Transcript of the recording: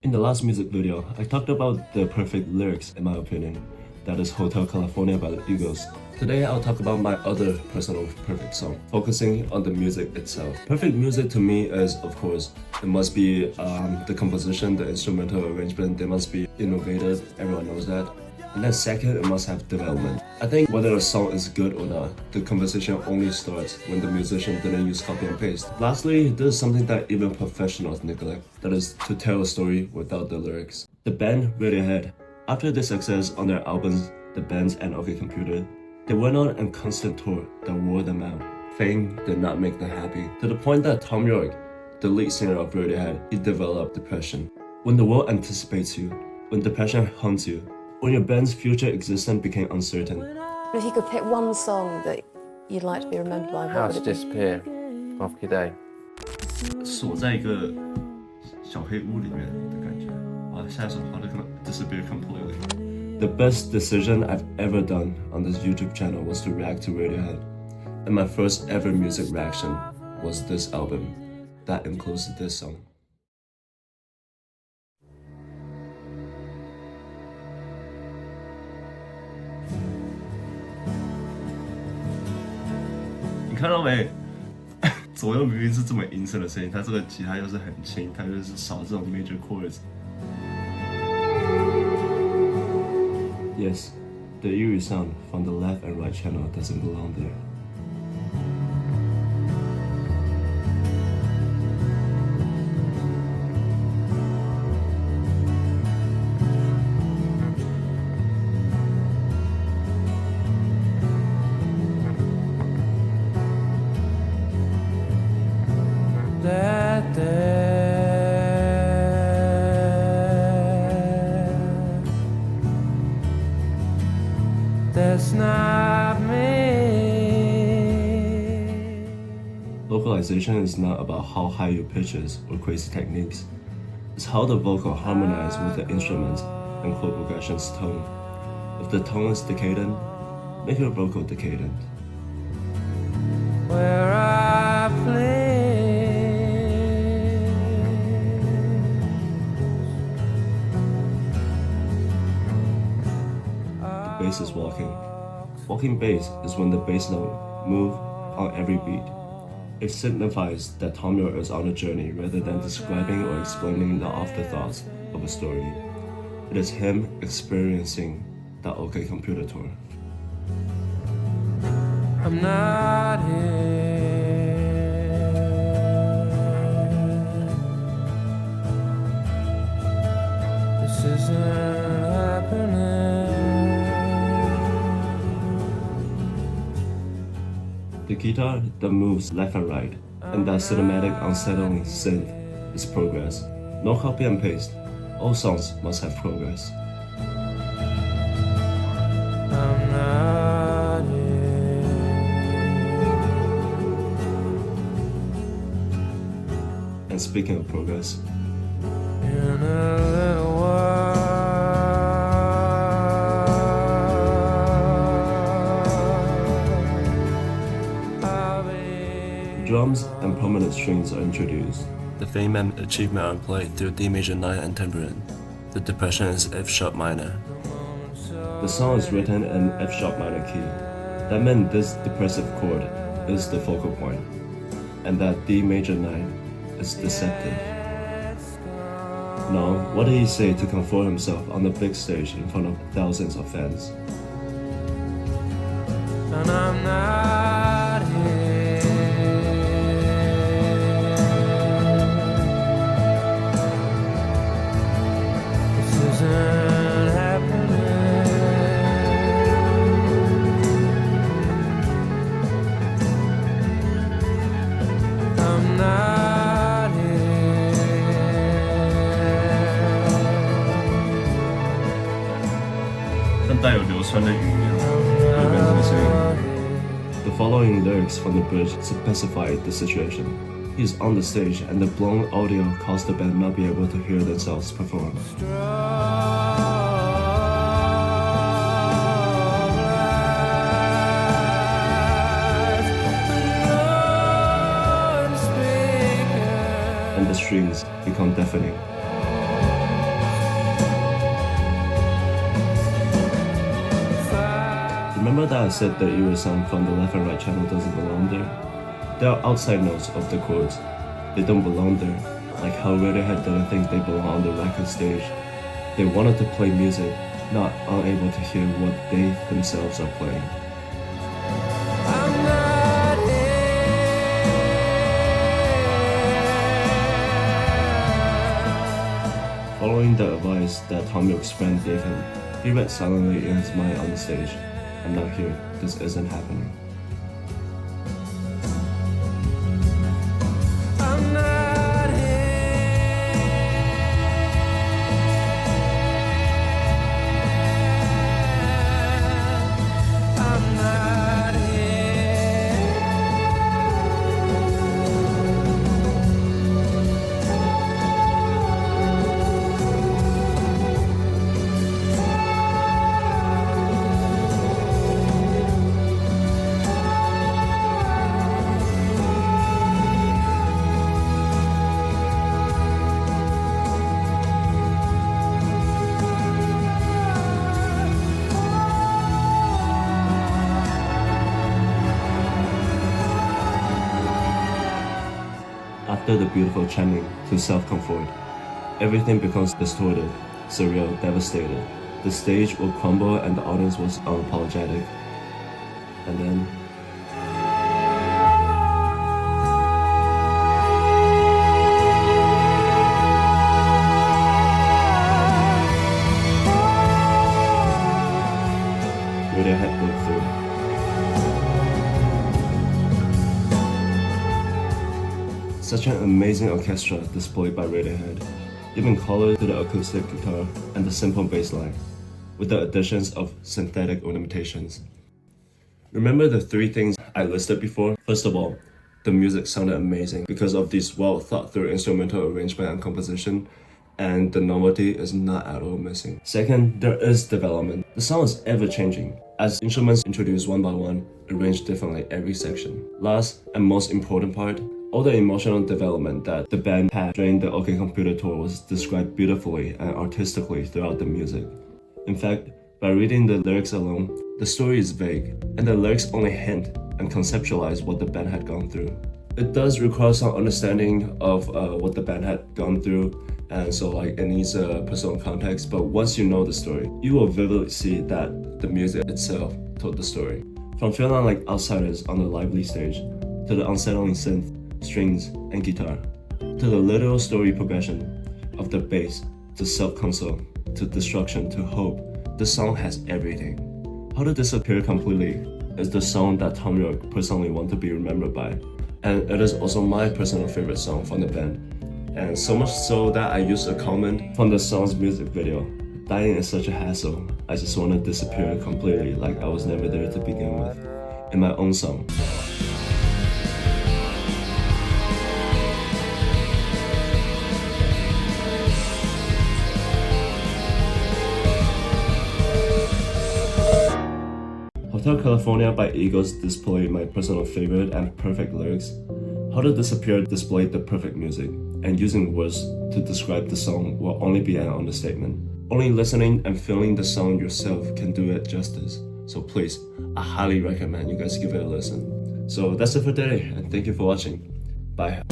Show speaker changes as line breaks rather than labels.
In the last music video, I talked about the perfect lyrics in my opinion. That is Hotel California by the Eagles. Today I'll talk about my other personal perfect song, focusing on the music itself. Perfect music to me is, of course, it must be the composition, the instrumental arrangement, they must be innovative, everyone knows that. And then second, it must have development. I think whether a song is good or not, the conversation only starts when the musician didn't use copy and paste. Lastly, this is something that even professionals neglect, that is to tell a story without the lyrics. The band Radiohead, after their success on their albums The Bands and OK Computer, they went on a constant tour that wore them out. Fame did not make them happy, to the point that Tom York, the lead singer of Radiohead, he developed depression. When the world anticipates you, when depression haunts you, when your band's future existence became uncertain.
If you could pick one song that you'd like to be remembered by,
How
what
to
would it be?
disappear off your day.
锁在一个小黑屋里面的感觉。下一首好的可能 disappear completely. The best decision I've ever done on this YouTube channel was to react to Radiohead, and my first ever music reaction was this album. That includes this song. 你看到没？左右明明是这么阴森的声音，它这个吉他又是很轻，它就是少这种 major chords。Yes, the eerie sound from the left and right channel doesn't belong there.
That's not me.
Localization is not about how high your pitch is or crazy techniques. It's how the vocal harmonizes with the instruments and chord progression's tone. If the tone is decadent, make your vocal decadent.
Where I play.
The bass is walking. Walking bass is when the bass note moves on every beat. It signifies that Tom York is on a journey rather than describing or explaining the afterthoughts of a story. It is him experiencing the OK Computer tour.
I'm not here. This isn't happening.
The guitar that moves left and right, and that cinematic unsettling synth is progress. No copy and paste. All songs must have progress.
I'm not here.
And speaking of progress,
In a little while.
drums and prominent strings are introduced. The fame and achievement are played through D major 9 and temperament. The depression is F sharp minor. The song is written in F sharp minor key. That meant this depressive chord is the focal point, and that D major 9 is deceptive. Now, what did he say to comfort himself on the big stage in front of thousands of fans?
And I'm not here. This isn't happening. I'm not here.
但带有流川的语言，有没有这个声音？ The following lyrics from the bridge specify the situation. He is on the stage and the blown audio caused the band not be able to hear themselves perform. And the strings become deafening. Remember that I said the era sound from the left and right channel doesn't belong there? They are outside notes of the chords. They don't belong there, like how Radiohead didn't think they belong on the record stage. They wanted to play music, not unable to hear what they themselves are playing.
I'm not here.
Following the advice that Tom York's friend gave him, he read silently in his mind on the stage, "I'm not here, this isn't happening."
I'm not here. I'm not here.
After the beautiful chanting to self-comfort, everything becomes distorted, surreal, devastated. The stage will crumble and the audience was unapologetic. And then Radiohead broke through. Such an amazing orchestra displayed by Radiohead, giving color to the acoustic guitar and the simple bass line, with the additions of synthetic ornamentations. Remember the three things I listed before? First of all, the music sounded amazing because of this well thought through instrumental arrangement and composition, and the novelty is not at all missing. Second, there is development. The song is ever changing, as instruments introduced one by one, arranged differently every section. Last and most important part, all the emotional development that the band had during the OK Computer tour was described beautifully and artistically throughout the music. In fact, by reading the lyrics alone, the story is vague, and the lyrics only hint and conceptualize what the band had gone through. It does require some understanding of what the band had gone through, and so like it needs a personal context, but once you know the story, you will vividly see that the music itself told the story. From feeling like outsiders on the lively stage, to the unsettling synth, strings, and guitar, to the literal story progression of the bass, to self-console, to destruction, to hope, the song has everything. How to Disappear Completely is the song that Tom York personally wants to be remembered by, and it is also my personal favorite song from the band. And so much so that I used a comment from the song's music video. Dying is such a hassle, I just want to disappear completely like I was never there to begin with, in my own song. Hotel California by Eagles displayed my personal favorite and perfect lyrics. How to Disappear displayed the perfect music, and using words to describe the song will only be an understatement. Only listening and feeling the song yourself can do it justice. So please, I highly recommend you guys give it a listen. So that's it for today, and thank you for watching. Bye.